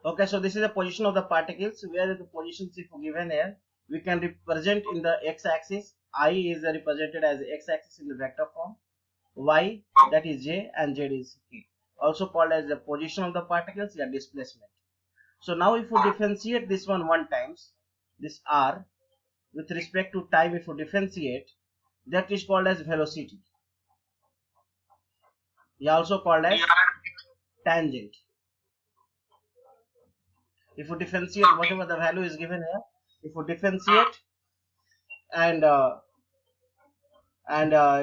Okay, so this is the position of the particles. Where the positions if given here, we can represent in the x-axis. I is represented as x-axis in the vector form, y that is j, and z is k. Also called as the position of the particles, yeah, displacement. So now if we differentiate this one times, this r with respect to time, if we differentiate, that is called as velocity. Yeah, also called as tangent. If we differentiate whatever the value is given here, if we differentiate and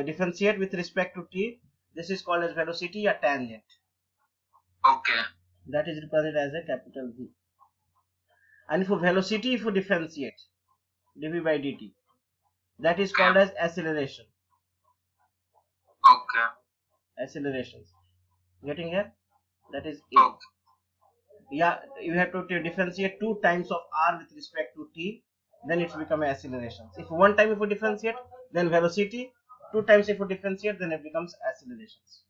differentiate with respect to t, this is called as velocity or tangent. Okay. That is represented as a capital V. And for velocity, if we differentiate dv by dt, that is called as acceleration. Okay. Accelerations. Getting here? That is A. Okay. Yeah, you have to differentiate 2 times of r with respect to t, then it become accelerations. If one time if we differentiate, then velocity. 2 times if we differentiate, then it becomes accelerations.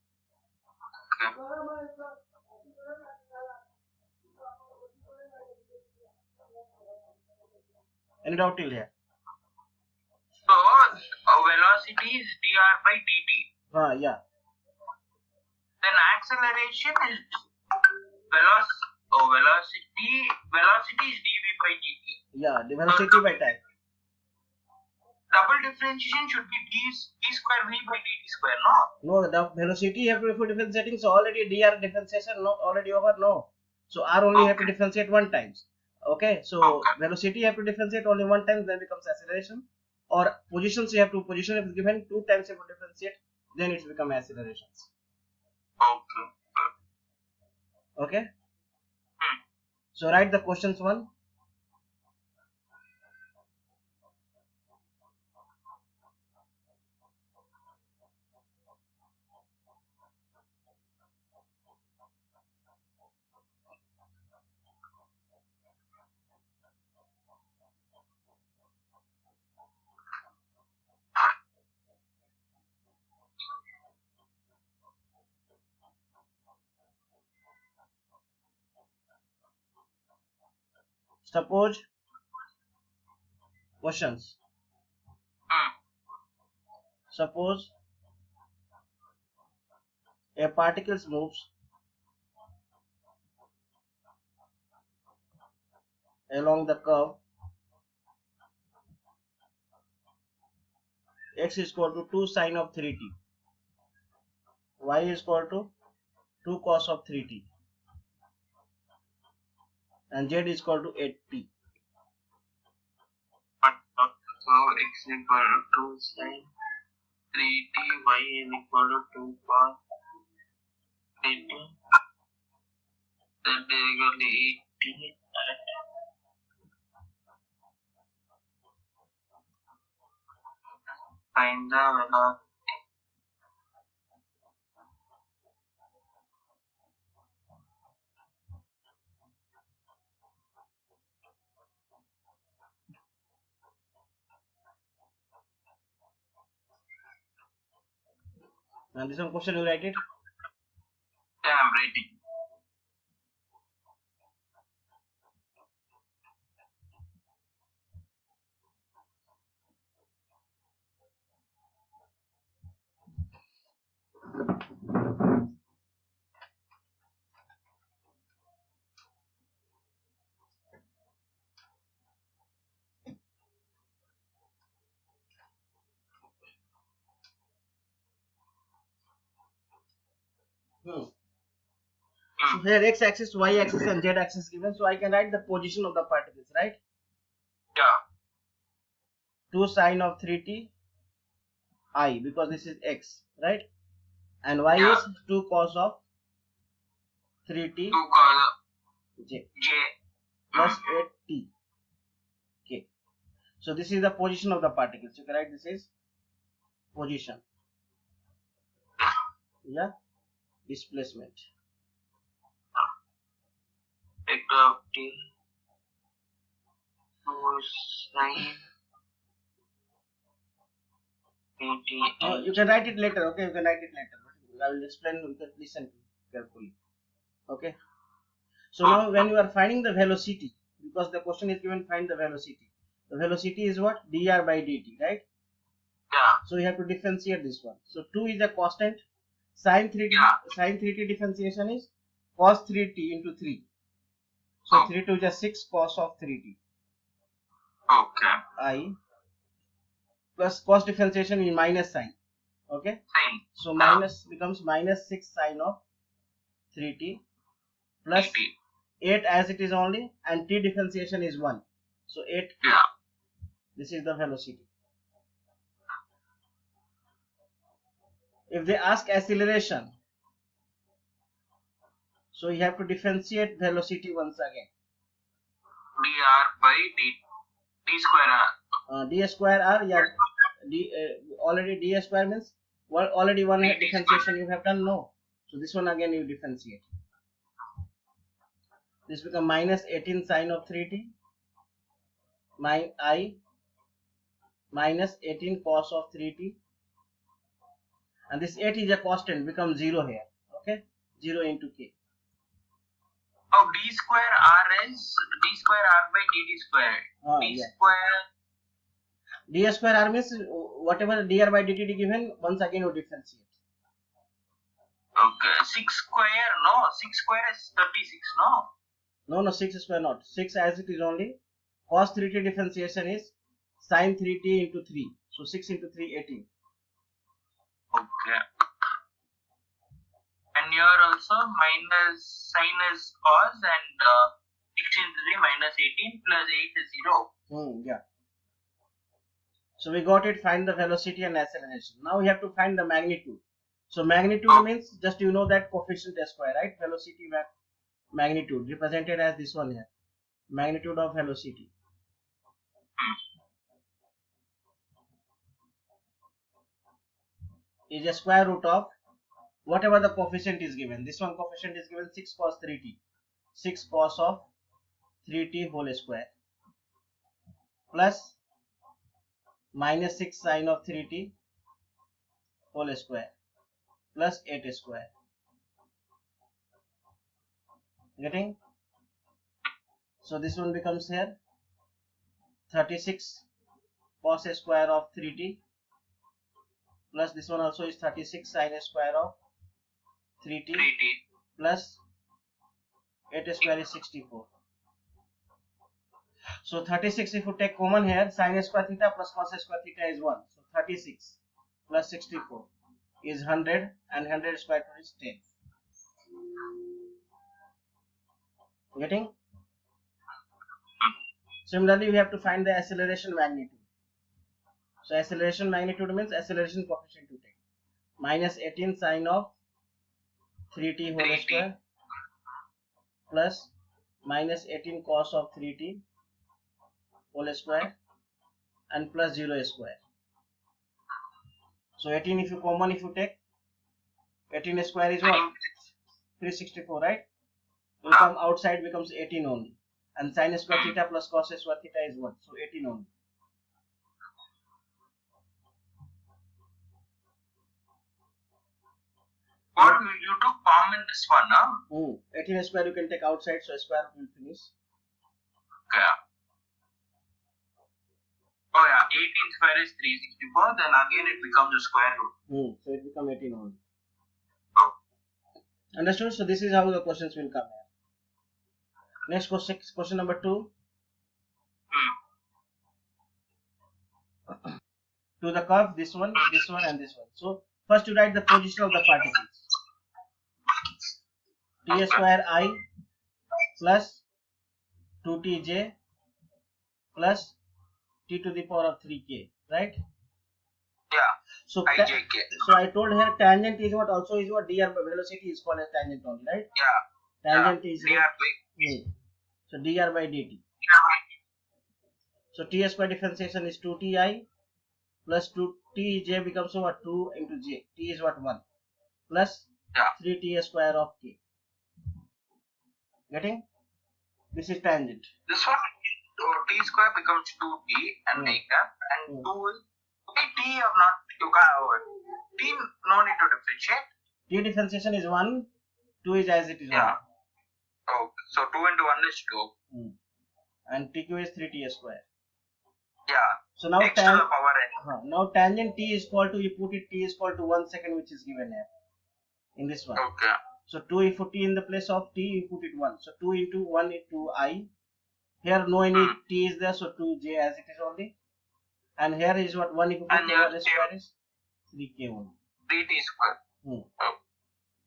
Okay. Any doubt till here? So, velocity is dr by dt. Yeah. Then acceleration is velocity is dv by dt. Yeah, the velocity by time. Double differentiation should be d square v by dt square, no? No, the velocity you have to for differentiating, so already dr differentiation no already over, no. So r only have to differentiate 1 times. Okay, so velocity you have to differentiate only 1 time, then becomes acceleration. Or positions you have to position if given 2 times you have to differentiate, then it become accelerations. Okay. Okay. So write the questions one. Suppose questions. Suppose a particle moves along the curve x is equal to 2 sine of 3t, y is equal to 2 cos of 3t, and z is equal to 8t. So x is equal to 2 sine 3t, y is equal to 2 cos 3t, z is equal to 8t, find the velocity. And this one question you write it. Yeah, I'm writing. So here x axis, y axis, and z axis given, so I can write the position of the particles, right? Yeah. 2 sine of 3t I, because this is x, right? And y is 2 cos of 3t 2 cos j j plus 8t. Okay. So this is the position of the particles. You can write this is position. Yeah. Displacement. vector of t 2 sine 3t. You can write it later. Okay, you can write it later. I will explain. You can listen carefully. Okay. So now when you are finding the velocity, because the question is given find the velocity. The velocity is what? dr by dt, right? Yeah. So you have to differentiate this one. So 2 is a constant. Sin 3t, Yeah. sin 3t differentiation is cos 3t into 3. So Oh. 3 to just 6 cos of 3t. Okay. I plus cos differentiation is minus sign. Okay. Sine. So Yeah. minus becomes minus 6 sine of 3t plus 80. 8 as it is only, and t differentiation is 1. So 8. Yeah. This is the velocity. If they ask acceleration, so you have to differentiate velocity once again. dr by d square r. D square r, yeah, already d square means already one dt differentiation you have done. No, so this one again you differentiate. This become minus 18 sine of 3t I minus 18 cos of 3t, and this 8 is a constant, becomes 0 here. Okay, 0 into k. Oh, d square r is d square r by dt square. D Yeah. square. D square r means whatever dr by dt given, once again you differentiate. Okay. 6 square. No, 6 square is 36. No. No, 6 square not. 6 as it is only. Cos 3t differentiation is sin 3t into 3. So 6 into 3, 18. Okay. And here also minus sine is cos and 16 to 3 minus 18 plus 8 is 0. Yeah. So we got it. Find the velocity and acceleration. Now we have to find the magnitude. So magnitude means just you know that coefficient square, right? Velocity magnitude represented as this one here. Magnitude of velocity is a square root of whatever the coefficient is given. This one coefficient is given 6 cos 3t. 6 cos of 3t whole square plus minus 6 sine of 3t whole square plus 8 square. Getting? So this one becomes here 36 cos square of 3t plus this one also is 36 sine square of 3t 3t. plus 8 square is 64. So 36 if you take common here, sine square theta plus cos square theta is 1. So 36 plus 64 is 100 and 100 square root is 10. Getting? Similarly, we have to find the acceleration magnitude. So acceleration magnitude means acceleration coefficient to take. Minus 18 sine of 3t whole square plus minus 18 cos of 3t whole square and plus 0 square. So 18 if you common if you take, 18 square is what? 364, right? Will come outside becomes 18 only. And sine square theta plus cos square theta is 1. So 18 only. What you took common this one, huh? 18 square you can take outside, so square will finish. Okay. Oh yeah, 18 square is 364, then again it becomes a square root. So it becomes 18 only. Oh. Understood? So this is how the questions will come here. Next question number 2. To the curve, this one and this one. So first you write the position of the particles. T square I plus 2tj plus t to the power of 3k, right? Yeah. So ijk. So I told here tangent is what, also is what, dr velocity is called as tangent only, right? Yeah. Tangent is dr by so dr by dt. So t square differentiation is 2ti plus 2tj becomes what, 2 into j. T is what, 1 plus 3t square of k. Getting? This is tangent. This one, t square becomes 2t and like that, and 2 is t or not, you can't, t no need to differentiate. T differentiation is 1, 2 is as it is. Yeah. Okay, So 2 into 1 is 2. And TQ is 3t square. Yeah. So now X to the power n. now tangent t is equal to, you put it, t is equal to 1 second, which is given here in this one. Okay. So 2, if you put t in the place of t, you put it 1. So 2 into 1 into I. Here no any t is there, so 2j as it is only. And here is what 1, if you put And the here 1 square is 3k only. 3t square. Oh.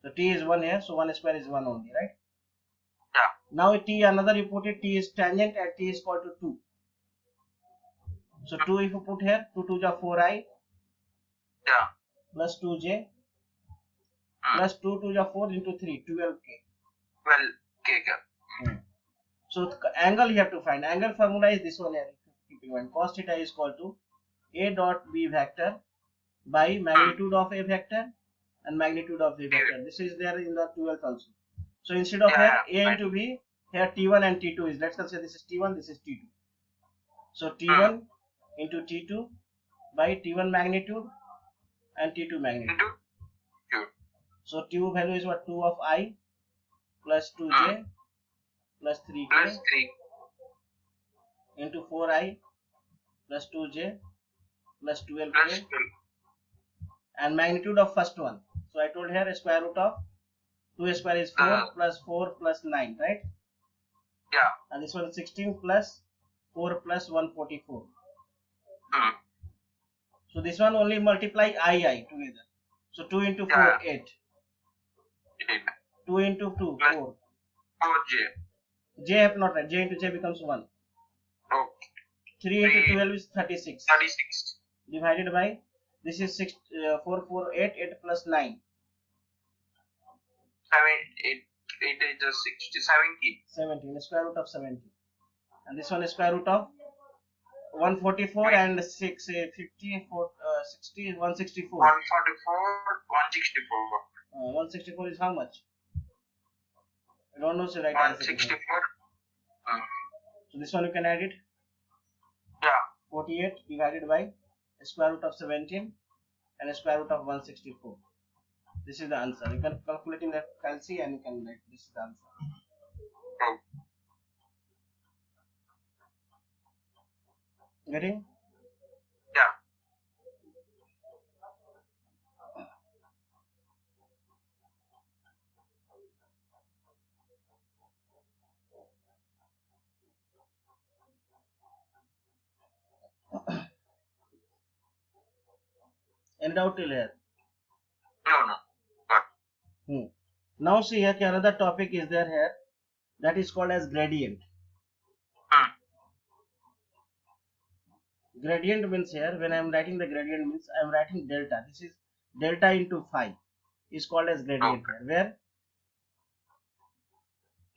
So t is 1 here, so 1 square is 1 only, right? Yeah. Now t, another you put it, t is tangent and t is equal to 2. So 2 if you put here, 2 to the 4i. Yeah. Plus 2j. Plus 2 to the 4 into 3, 12k. 12k. So the angle you have to find. Angle formula is this one here. Keep in mind, cos theta is equal to a dot b vector by magnitude of a vector and magnitude of the vector. This is there in the 12th also. So instead of here a into b, here t1 and t2 is, let's consider this is t1, this is t2. So t1 into t2 by t1 magnitude and t2 magnitude. So t value is what, 2 of I plus 2j plus 3k Plus 3. into 4i plus 2j plus 12k Plus 12. and magnitude of first one. So I told here square root of 2 square is 4 plus 4 plus 9, right? Yeah. And this one is 16 plus 4 plus 144. So this one only multiply I together. So 2 into 4, 8. 2 into 2, 4. 4j. J have not right. J into j becomes 1. Okay. 3 into 12 is 36. 36. Divided by, this is 6, 4, 4, 8, 8 plus 9. 8 is just 60, 70. 17, square root of 17. And this one is square root of 144 and 6, 54, 60, 164. 144, 164. 164 is how much? I don't know, so right 164. So this one you can add it. Yeah. 48 divided by square root of 17 and square root of 164. This is the answer. You can calculate in the calci and you can write this is the answer. Oh. Getting? Yeah. Any doubt till here? No. But. Now see here another topic is there here, that is called as gradient. Gradient means here, when I am writing the gradient means I am writing delta. This is delta into phi is called as gradient here, where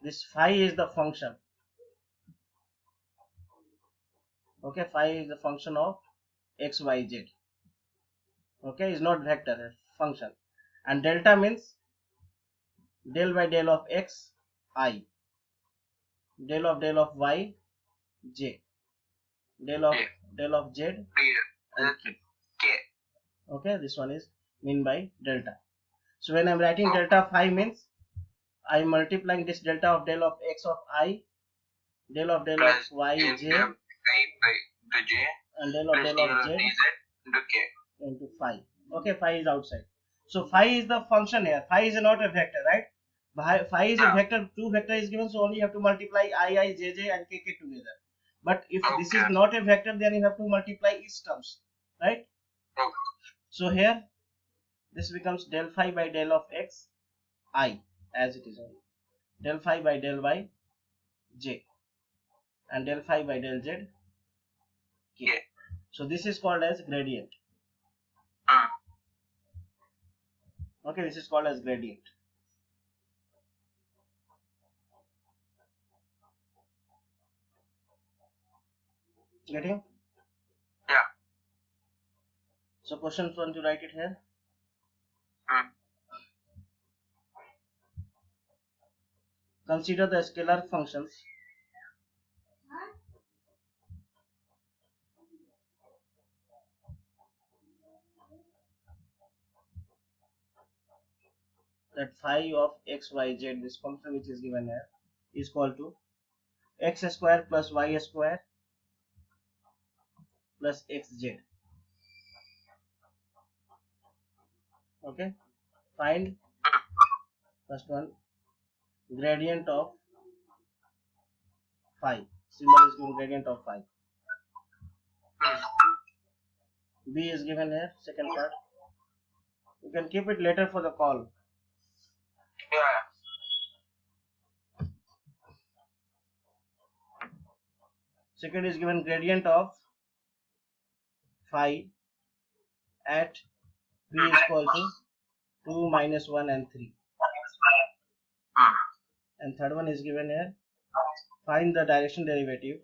this phi is the function. Okay, phi is the function of x, y, z. Okay, is not vector, function. And delta means del by del of x, I, del of y, j, del of z, and k. Okay, this one is mean by delta. So when I am writing delta phi means I am multiplying this delta of del of x of I, del of y, j, and del of z into phi. Okay, phi is outside. So phi is the function here. Phi is not a vector, right? Phi is a vector. Two vector is given, so only you have to multiply I, j, and k together. But if this is not a vector, then you have to multiply its terms, right? So here this becomes del phi by del of x, I, as it is only. Del phi by del y, j, and del phi by del z, k. So this is called as gradient. Okay, this is called as gradient. Getting? Yeah. So question want to write it here. Consider the scalar functions that phi of x, y, z, this function which is given here, is equal to x square plus y square plus xz. Okay, find first one gradient of phi. Symbol is given gradient of phi. B is given here, second part. You can keep it later for the call. Yeah. Second is given gradient of phi at p is equal to 2, minus 1 and 3. And third one is given here, find the direction derivative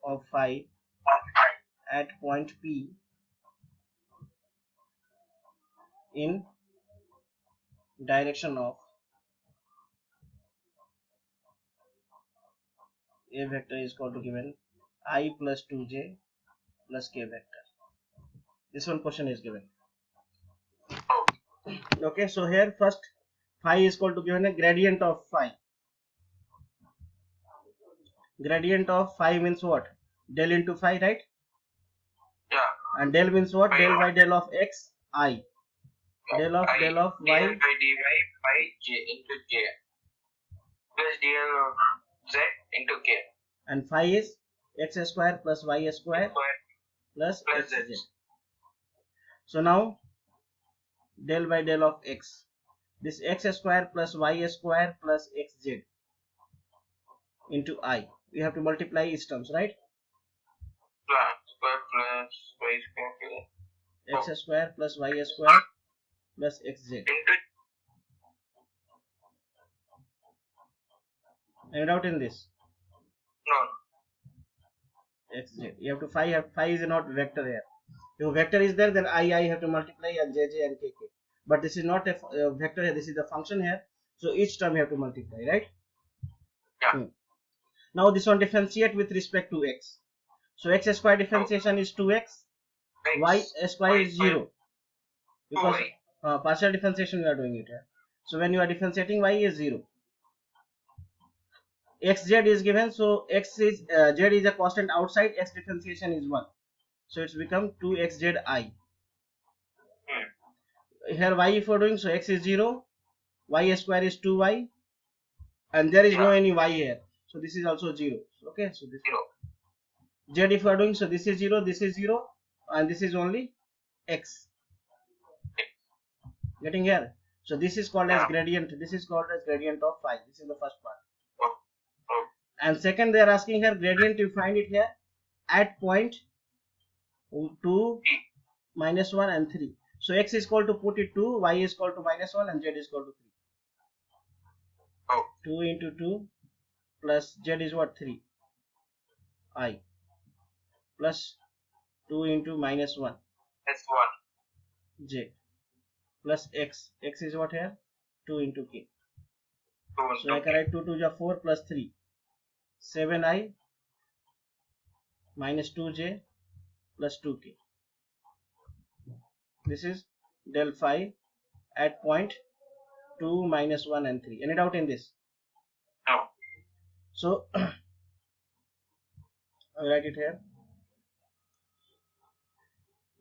of phi at point P in direction of A vector is equal to given I plus 2j plus k vector. This one question is given. Okay, so here first phi is equal to given a gradient of phi. Gradient of phi means what? Del into phi, right? Yeah. And del means what? Del by del of x, I. Del of y. Dl by dy by j into j plus dl of z into k. And phi is x square plus y square plus xz. So now del by del of x. This x square plus y square plus xz into I. We have to multiply each terms, right? Square plus y square X square plus y square plus xz. into Any doubt in this? no. Xz. You have to phi is not vector here. If vector is there, then I have to multiply and jj and kk. But this is not a vector here. This is the function here. So each term you have to multiply, right? Yeah. Now this one differentiate with respect to x. So x square differentiation is 2x. Y square is 0. Because partial differentiation we are doing it here. So when you are differentiating, y is 0. Xz is given, so x is z is a constant outside, x differentiation is 1. So it's become 2xzi. Here y if we are doing, so x is 0, y square is 2y, and there is no any y here. So this is also 0. Okay, so this 0. Z if we are doing, so this is 0, and this is only x. Getting here? So this is called as gradient. This is called as gradient of phi. This is the first part. And second, they are asking here gradient. You find it here at point 2, minus 1 and 3. So x is equal to put it 2, y is equal to minus 1 and z is equal to 3. 2 into 2 plus z is what? 3. I plus 2 into minus 1. That's 1. J plus x. X is what here? 2 into k. So I can write 2 to 4 plus 3. 7i minus 2j plus 2k. This is del phi at point 2, minus 1 and 3. Any doubt in this? No. So I'll write it here.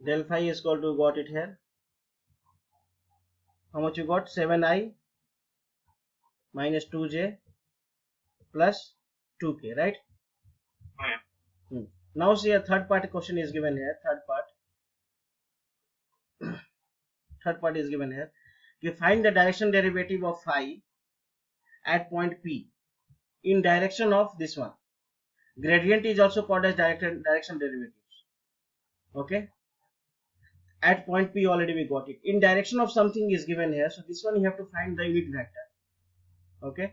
Del phi is equal to, got it here. How much you got? 7i minus 2j plus 2k, right? Now see a third part question is given here. Third part is given here. You find the direction derivative of phi at point P in direction of this one. Gradient is also called as direction derivatives. Okay. At point P already we got it. In direction of something is given here. So this one you have to find the unit vector. Okay.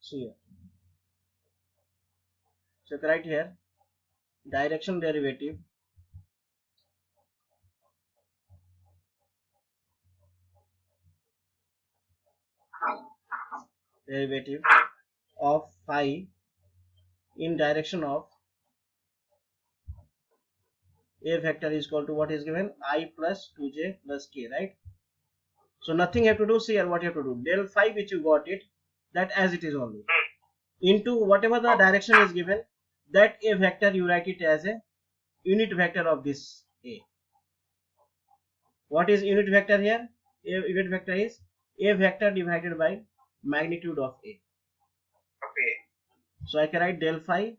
So here. So right here, direction derivative of phi in direction of A vector is equal to what is given? I plus 2j plus k, right? So nothing you have to do. See here what you have to do. Del phi which you got it, that as it is only. Into whatever the direction is given, that A vector you write it as a unit vector of this A. What is unit vector here? A unit vector is A vector divided by magnitude of A. Okay. So I can write del phi,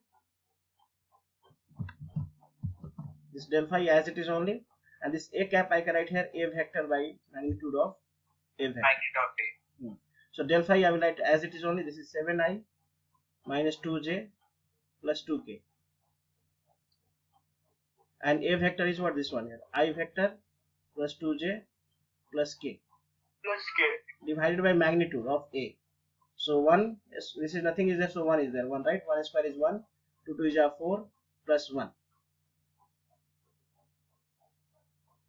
this del phi as it is only, and this A cap I can write here A vector by magnitude of A vector. Magnitude of A. So del phi I will write as it is only. This is 7i minus 2j plus 2k. And A vector is what? This one here. I vector plus 2j plus k. Plus K. Divided by magnitude of A. So 1, this is nothing is there, so 1 is there. 1, right? 1 square is 1. 2 2 is 4 plus 1.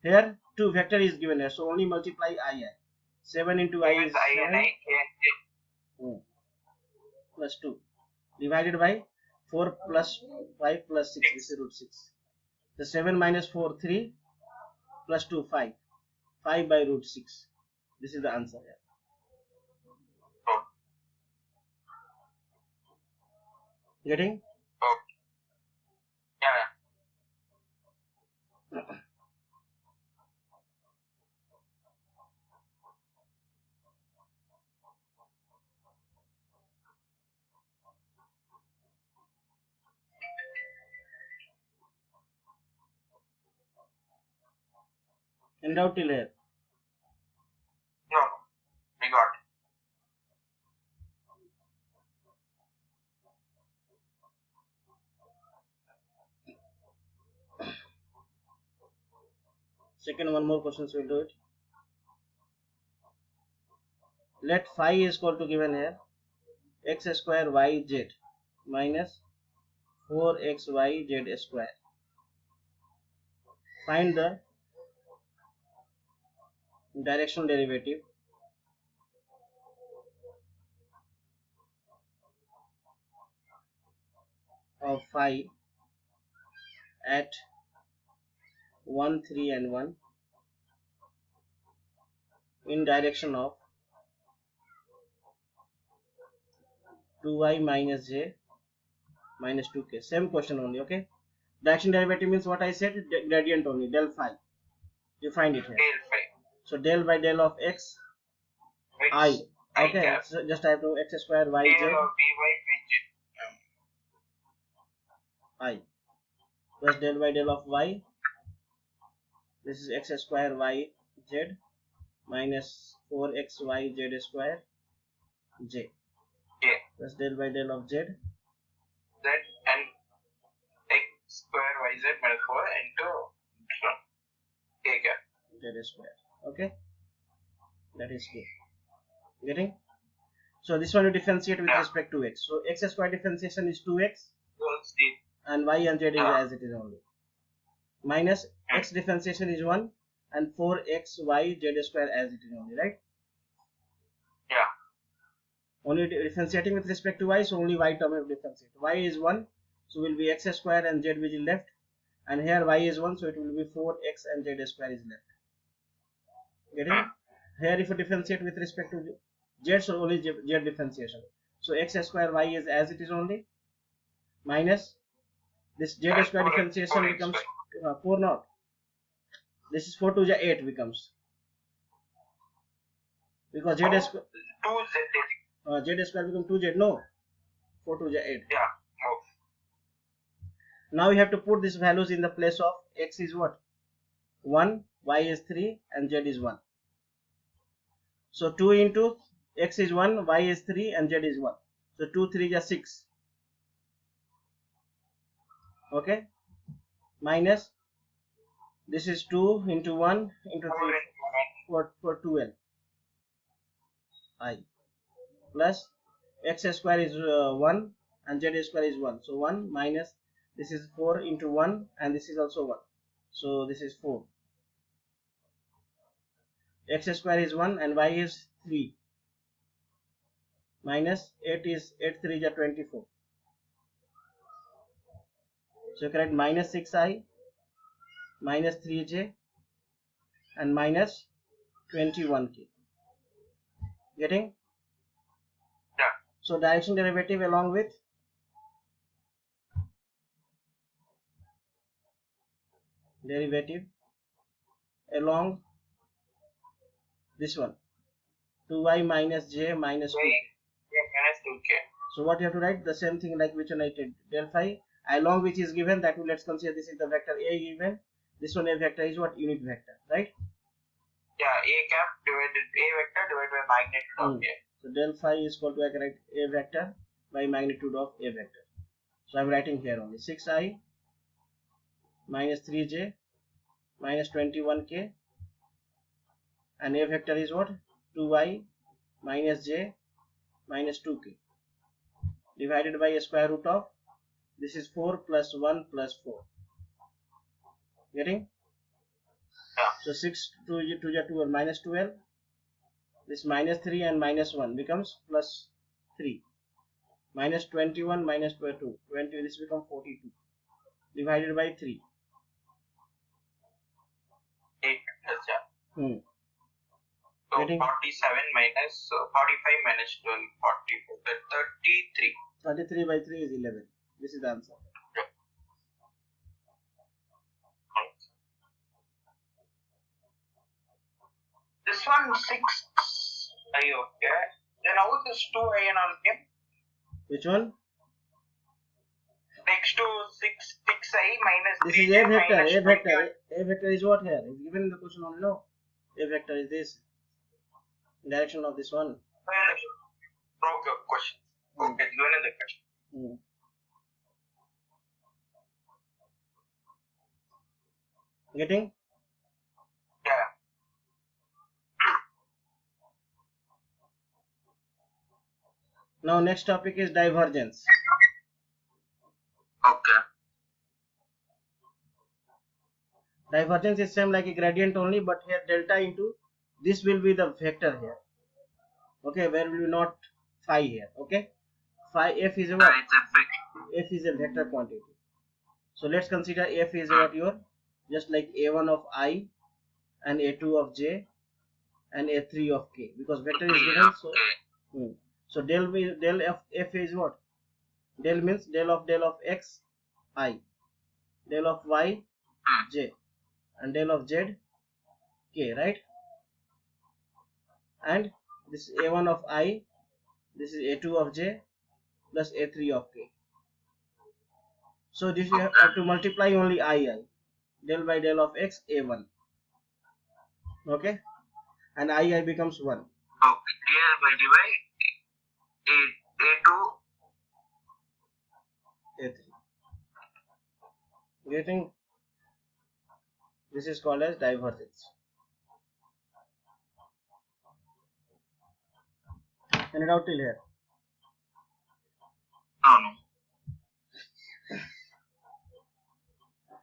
Here 2 vector is given here, so only multiply I. 7 into I is 7 plus 2 divided by 4 plus 5 plus 6, this is root 6. So 7 minus 4 3 plus 2 5. 5 by root 6. This is the answer here. Getting? Oh. Yeah. In doubt till here. No. We got it. Second, one more questions we'll do it. Let phi is equal to given here x square yz minus 4xyz square. Find the directional derivative of phi at 1, 3 and 1 in direction of 2y minus j minus 2k. Same question only, okay? Direction derivative means what I said, gradient only, del phi. You find it here. Del phi. So del by del of x Which I. Okay, cap. so just I have to x square Del yz of dy which I plus del by del of y. This is x square yz minus 4xyz square j K. plus del by del of z Z and x square yz minus 4 into K cap. z square. Okay, that is k. Getting? So this one you differentiate with Yeah. respect to x. So x square differentiation is 2x Equals D. and y and z is Yeah. as it is only. Minus x differentiation is 1 and 4xyz square as it is only, right? Yeah. Only differentiating with respect to y, so only y term will differentiate. Y is 1, so will be x square and z which is left. And here y is 1, so it will be 4x and z square is left. Getting? Here if you differentiate with respect to z, so only z differentiation. So x square y is as it is only. Minus this z And square 4x differentiation becomes 4 not. This is 4 to the 8 becomes. Because z square 2z. z square becomes 2z, no. 4 to the 8. Yeah. Oh. Now you have to put these values in the place of x is what? 1, y is 3 and z is 1. So 2 into x is 1, y is 3 and z is 1. So 2 3 is 6. Okay. Minus this is 2 into 1 into 3 for 12 I plus x square is 1 and z square is 1. So 1 minus this is 4 into 1 and this is also 1. So this is 4. X square is 1 and y is 3. Minus 8 is 8 3 is 24. So you can write minus 6i minus 3j and minus 21k. Getting? Yeah. So direction derivative along with along this one, 2y minus j minus 2k. Yeah, minus 2k. So what you have to write? The same thing like which one I did. Del phi along which is given, that will, let's consider this is the vector a given. This one a vector is what? Unit vector, right? Yeah, a cap divided a vector divided by magnitude of a. So del phi is equal to, I can write a vector by magnitude of a vector. So I'm writing here only 6i minus 3j minus 21k, and a vector is what? 2y minus j minus 2k divided by a square root of, this is 4 plus 1 plus 4. Getting? Yeah. So 6 2 to 2 minus 12. This minus 3 and minus 1 becomes plus 3. Minus 21 minus 2, 20, this becomes 42 divided by 3. 8 plus yeah. So Getting? 47 minus 45 minus 12, 40, 33. 33 by 3 is 11. This is the answer. Yeah. This one 6i, okay. Then how this 2i and all came? Which one? Next to 6i minus This 3j is a vector. minus A vector. 21. A vector is what here? It's given in the question only, no? A vector is this. Direction of this one. Broke your question. Okay, given in the question. Getting? Yeah. Now next topic is divergence. Okay. Divergence is same like a gradient only, but here delta into this will be the vector here. Okay, where will be not phi here. Okay, phi f is a what? F is a vector quantity. So let's consider f is what your, just like a1 of I and a2 of j and a3 of k, because vector is given. So del of f is what? Del means del of x I, del of y j, and del of z k, right? And this is a1 of I, this is a2 of j plus a3 of k. So this you have to multiply only I, del by del of x a1. Okay, and I becomes 1. Okay, del by divide a2 a3. Getting? This is called as divergence. Can it out till here? No.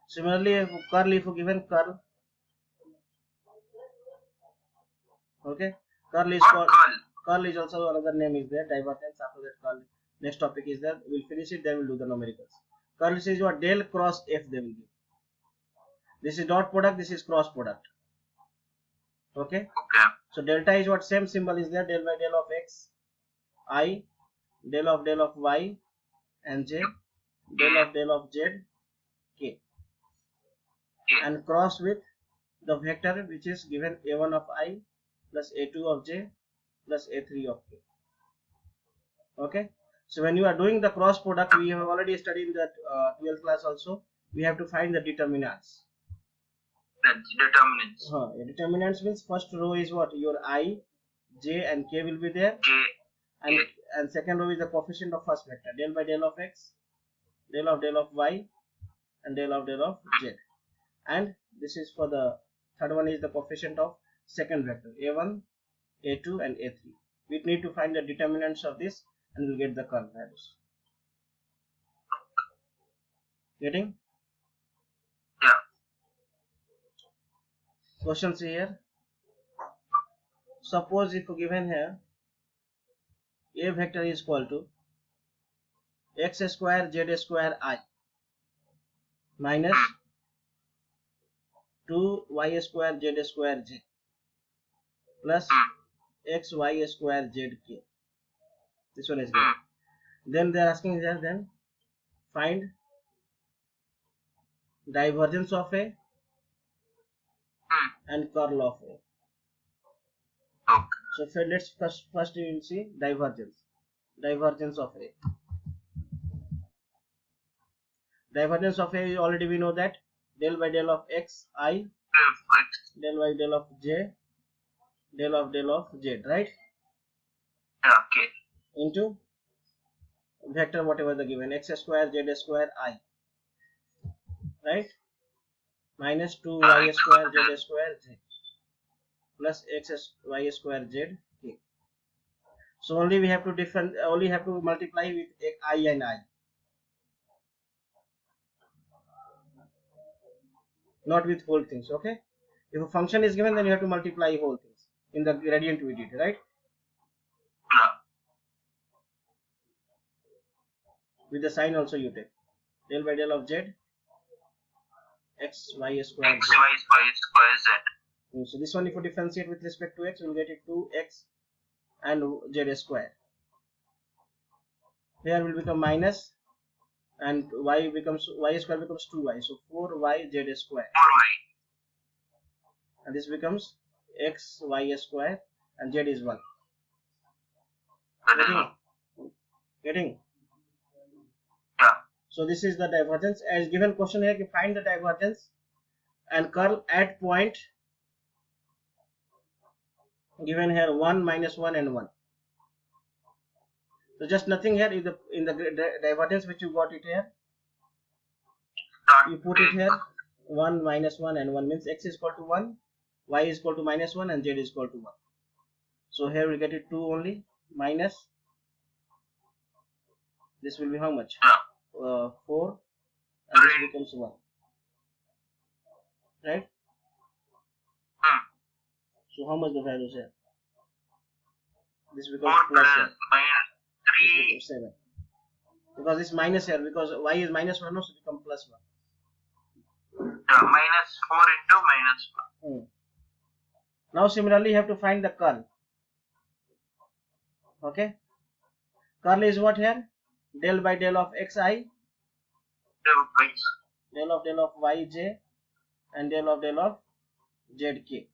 Similarly, if given curl, okay, curl is called, curl is also another name is there. Divergence, after that curl. Next topic is that we'll finish it, then we'll do the numericals. Curl is what? Del cross f they will give. This is dot product, this is cross product. Okay. So delta is what? Same symbol is there. Del by del of x I, del of y and j, del of z k, and cross with the vector which is given a1 of I plus a2 of j plus a3 of k. Okay. So when you are doing the cross product, we have already studied in that 12th class also. We have to find the determinants. Determinants. Determinants means first row is what? Your I, j and k will be there. And second row is the coefficient of first vector, del by del of x, del of y and del of z. And this is for the third one is the coefficient of second vector, a1, a2 and a3. We need to find the determinants of this and we'll get the curl values. Getting? Yeah. Questions here. Suppose if given here a vector is equal to x square z square I minus 2y square z square j plus xy square zk. This one is given. Then they are asking here, then find divergence of A and curl of A. Okay. So let's first we will see divergence of A. Divergence of A, already we know that del by del of x I, del by del of j, del of z, right? Okay. Into vector whatever the given, x square z square I, right? Minus 2y square z square j plus x y square z k. So only we have to multiply with I and I, not with whole things. Okay, if a function is given, then you have to multiply whole things. In the gradient we did, right? With the sign also you take del by del of z x y square z. So this one, if you differentiate with respect to x, you will get it 2x and z square. Here will become minus, and y square becomes 2y, so 4y z square, and this becomes x y square, and z is 1. Getting? Yeah. So this is the divergence. As given question here, find the divergence and curl at point given here 1, minus 1 and 1. So just nothing here is in the divergence which you got it here. You put it here 1, minus 1 and 1 means x is equal to 1, y is equal to minus 1 and z is equal to 1. So here we get it 2 only, minus this will be how much? 4, and this becomes 1, right? So how much the values here? This becomes plus 1. This becomes 7. Because it's minus here, because y is minus 1, so it becomes plus 1. Minus 4 into minus 1. Now similarly you have to find the curl. Okay, curl is what here? Del by del of xi, del of yj, and del of zk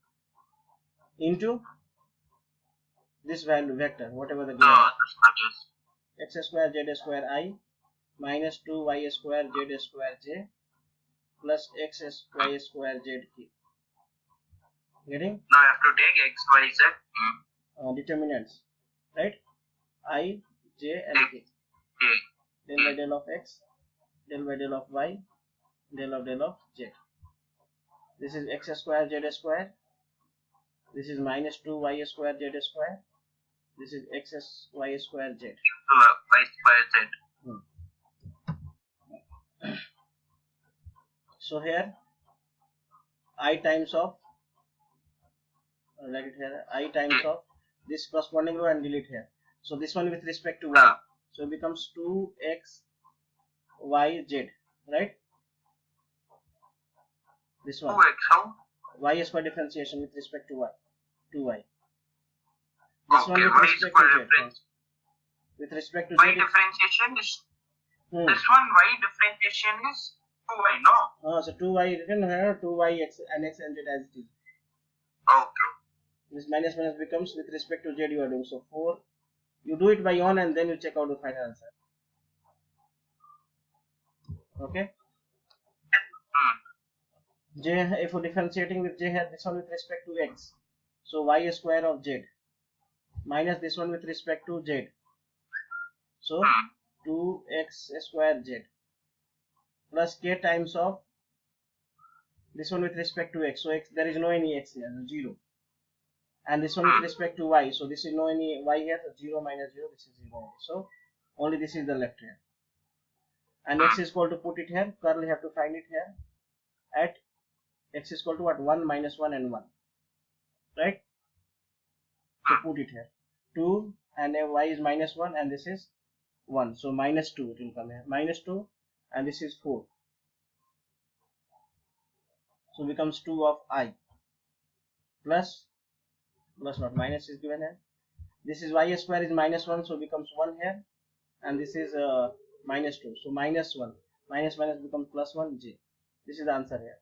into this value vector whatever the given x square z square I minus 2y square z square j plus x y square zk. Getting? Now I have to take x, y, z. Determinants, right? I, j and k. Del by del of x, del by del of y, del of z. This is x square z square. This is minus 2y square z square. This is x y square z. Y square z. So here I times of, write it here, I times of this corresponding row and delete here. So this one with respect to y, so it becomes 2x y z, right? This one 2x how? y square differentiation with respect to y, 2y. This Okay, one with y respect square to z. difference. With respect to Y z. differentiation is this one. Y differentiation is 2y, no? So 2y written here, 2y x and x and z as it is. Okay. This minus minus becomes with respect to z you are doing. So 4. You do it by on and then you check out the final answer. Okay. J, if you're differentiating with j here, this one with respect to x. So y square of z minus this one with respect to z. So 2x square z plus k times of this one with respect to x. So x, there is no any x here, 0. And this one with respect to y. So this is no any y here, so 0 minus 0, this is 0. So only this is the left here. And x is equal to, put it here, curl you have to find it here at x is equal to what? 1, minus 1 and 1. Right? So put it here. 2 and y is minus 1 and this is 1. So minus 2 it will come here. Minus 2 and this is 4. so becomes 2 of I plus not minus is given here. This is y square is minus 1, so becomes 1 here, and this is minus 2, so minus 1 minus becomes plus 1 j. This is the answer here.